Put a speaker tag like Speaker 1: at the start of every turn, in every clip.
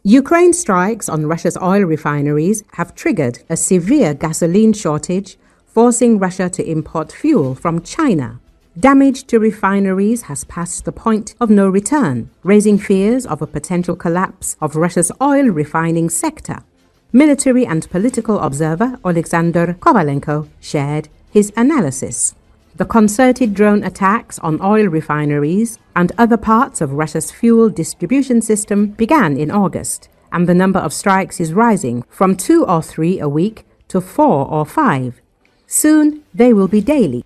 Speaker 1: Ukraine strikes on Russia's oil refineries have triggered a severe gasoline shortage, forcing Russia to import fuel from China. Damage to refineries has passed the point of no return, raising fears of a potential collapse of Russia's oil refining sector. Military and political observer Oleksandr Kovalenko shared his analysis. The concerted drone attacks on oil refineries and other parts of Russia's fuel distribution system began in August, and the number of strikes is rising from 2 or 3 a week to 4 or 5. Soon they will be daily.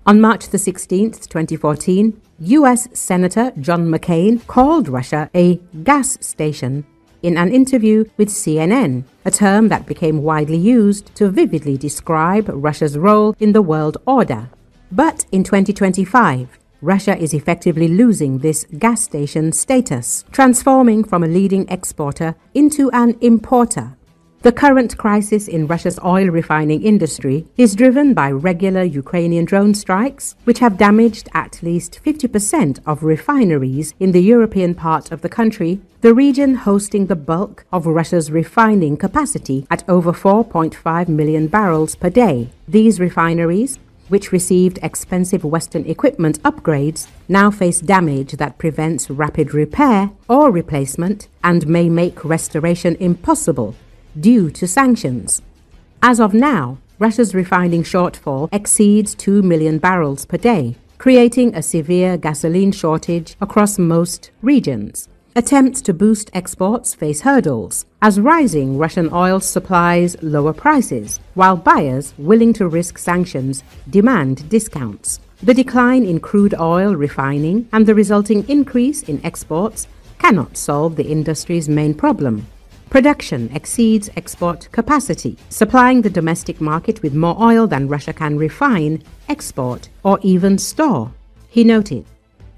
Speaker 1: On March the 16th, 2014, US Senator John McCain called Russia a gas station in an interview with CNN, a term that became widely used to vividly describe Russia's role in the world order. But in 2025, Russia is effectively losing this gas station status, transforming from a leading exporter into an importer. The current crisis in Russia's oil refining industry is driven by regular Ukrainian drone strikes, which have damaged at least 50% of refineries in the European part of the country, the region hosting the bulk of Russia's refining capacity at over 4.5 million barrels per day. These refineries, which received expensive Western equipment upgrades, now face damage that prevents rapid repair or replacement and may make restoration impossible due to sanctions. As of now, Russia's refining shortfall exceeds 2 million barrels per day, creating a severe gasoline shortage across most regions. Attempts to boost exports face hurdles, as rising Russian oil supplies lower prices, while buyers willing to risk sanctions demand discounts. The decline in crude oil refining and the resulting increase in exports cannot solve the industry's main problem. Production exceeds export capacity, supplying the domestic market with more oil than Russia can refine, export, or even store, he noted.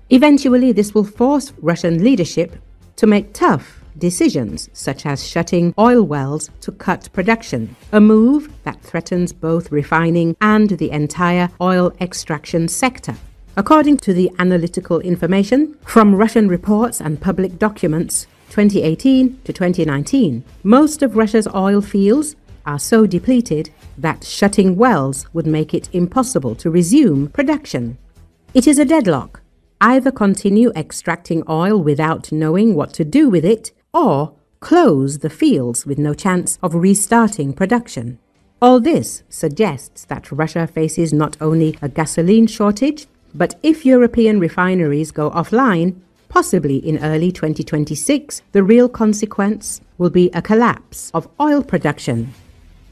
Speaker 1: Eventually, this will force Russian leadership to make tough decisions, such as shutting oil wells to cut production, a move that threatens both refining and the entire oil extraction sector. According to the analytical information from Russian reports and public documents, 2018 to 2019, most of Russia's oil fields are so depleted that shutting wells would make it impossible to resume production. It is a deadlock. Either continue extracting oil without knowing what to do with it, or close the fields with no chance of restarting production. All this suggests that Russia faces not only a gasoline shortage, but if European refineries go offline, possibly in early 2026, the real consequence will be a collapse of oil production.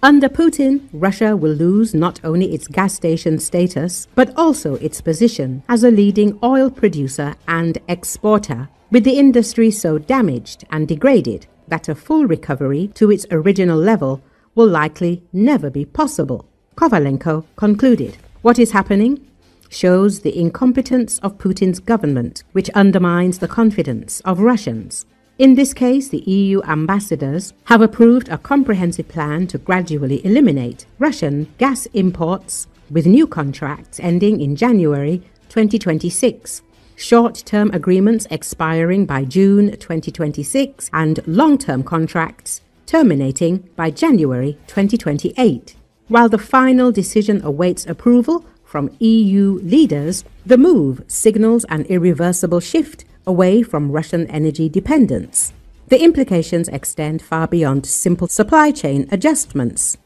Speaker 1: Under Putin, Russia will lose not only its gas station status, but also its position as a leading oil producer and exporter, with the industry so damaged and degraded that a full recovery to its original level will likely never be possible, Kovalenko concluded. What is happening shows the incompetence of Putin's government, which undermines the confidence of Russians. In this case, the EU ambassadors have approved a comprehensive plan to gradually eliminate Russian gas imports, with new contracts ending in January 2026, short-term agreements expiring by June 2026, and long-term contracts terminating by January 2028. While the final decision awaits approval from EU leaders, the move signals an irreversible shift away from Russian energy dependence. The implications extend far beyond simple supply chain adjustments.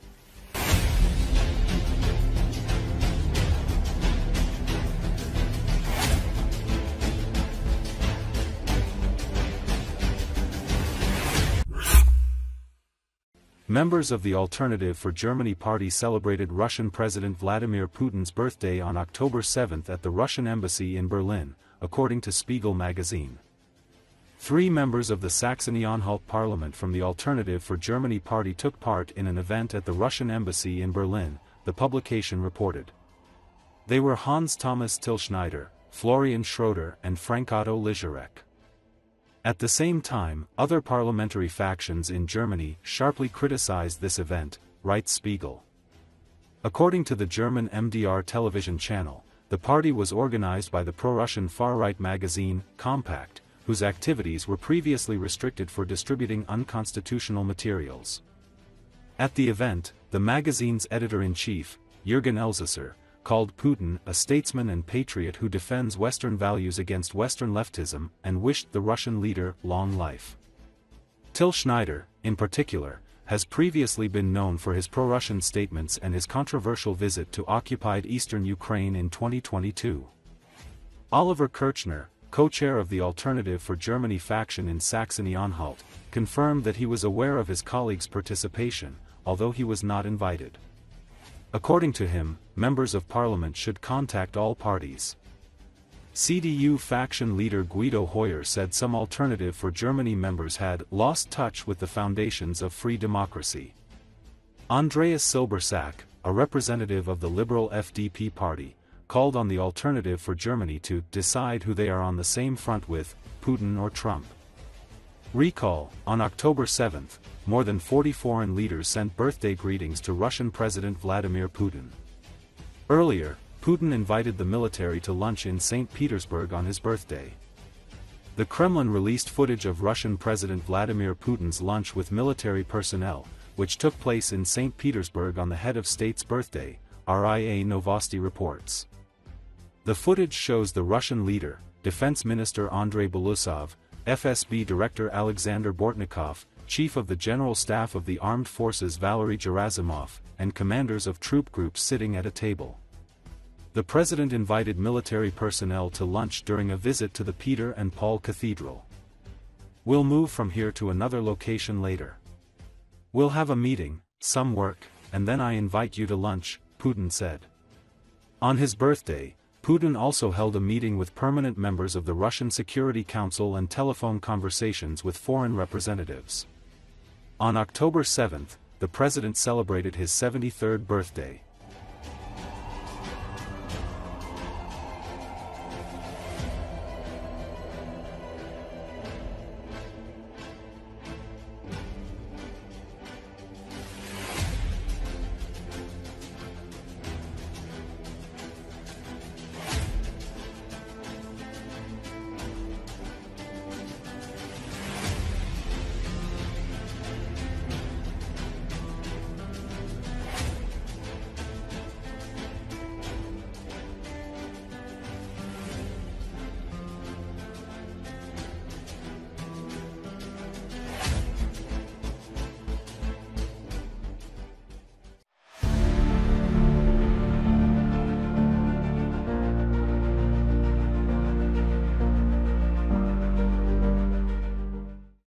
Speaker 2: Members of the Alternative for Germany party celebrated Russian President Vladimir Putin's birthday on October 7 at the Russian embassy in Berlin, according to Spiegel magazine. 3 members of the Saxony-Anhalt parliament from the Alternative for Germany party took part in an event at the Russian embassy in Berlin, the publication reported. They were Hans Thomas Tilschneider, Florian Schroeder and Frank-Otto Lizarek. At the same time, other parliamentary factions in Germany sharply criticized this event, writes Spiegel. According to the German MDR television channel, the party was organized by the pro-Russian far-right magazine, Compact, whose activities were previously restricted for distributing unconstitutional materials. At the event, the magazine's editor-in-chief, Jürgen Elsässer, called Putin a statesman and patriot who defends Western values against Western leftism and wished the Russian leader long life. Till Schneider, in particular, has previously been known for his pro-Russian statements and his controversial visit to occupied eastern Ukraine in 2022. Oliver Kirchner, co-chair of the Alternative for Germany faction in Saxony-Anhalt, confirmed that he was aware of his colleagues' participation, although he was not invited. According to him, members of parliament should contact all parties. CDU faction leader Guido Heuer said some Alternative for Germany members had lost touch with the foundations of free democracy. Andreas Silbersack, a representative of the liberal FDP party, called on the Alternative for Germany to decide who they are on the same front with, Putin or Trump. Recall, on October 7, more than 40 foreign leaders sent birthday greetings to Russian President Vladimir Putin. Earlier, Putin invited the military to lunch in St. Petersburg on his birthday. The Kremlin released footage of Russian President Vladimir Putin's lunch with military personnel, which took place in St. Petersburg on the head of state's birthday, RIA Novosti reports. The footage shows the Russian leader, Defense Minister Andrei Belousov, FSB Director Alexander Bortnikov, Chief of the General Staff of the Armed Forces Valery Gerasimov, and commanders of troop groups sitting at a table. The president invited military personnel to lunch during a visit to the Peter and Paul Cathedral. "We'll move from here to another location later. We'll have a meeting, some work, and then I invite you to lunch," Putin said. On his birthday, Putin also held a meeting with permanent members of the Russian Security Council and telephone conversations with foreign representatives. On October 7, the president celebrated his 73rd birthday.